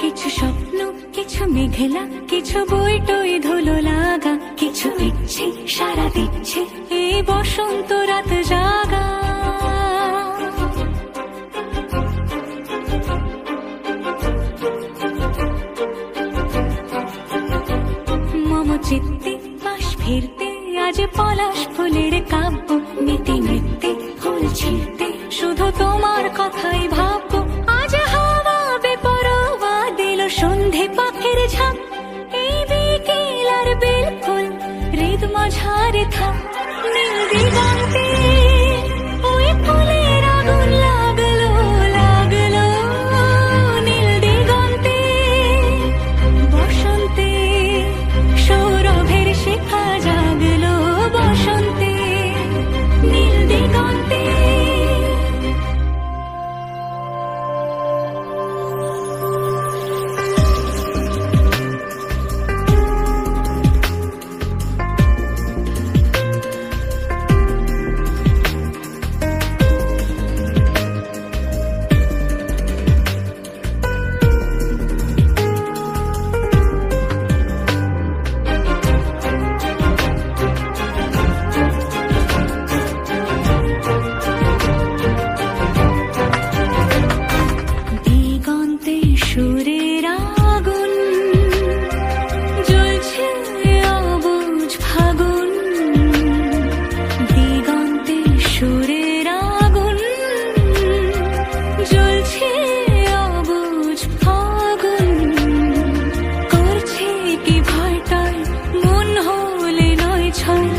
কিছু স্বপ্ন, কিছু মেঘলা, কিছু বই টই ধুলো লাগা, কিছু ইচ্ছে সারা দিচ্ছে এই বসন্ত রাত জাগা। মম চিত্তে পাশ ফিরতে আজ পলাশ ফুলের কাব্য, নীতি নৃত্যে ফুল ছিঁড়তে শুধু তোমার কথাই ভাববো। আজ হাওয়া বেপরোয়া দিল সন্ধে পাখির ঝাঁক, এই বিকেল আর বিলকুল হৃদ মাঝারে থাক। নীল দিগন্তে ওই ফুলের আগুন লাগলো লাগলো, নীল দিগন্তে বসন্তে সৌরভের শিখা জাগলো, বসন্তে নীল দিগন্তে। দিগন্তে সুরের আগুন জ্বলছে অবুঝ ফাগুন, দিগন্তে সুরের আগুন জ্বলছে অবুঝ ফাগুন। করছে কি ভয়টায় মন হলে নয় ছয়,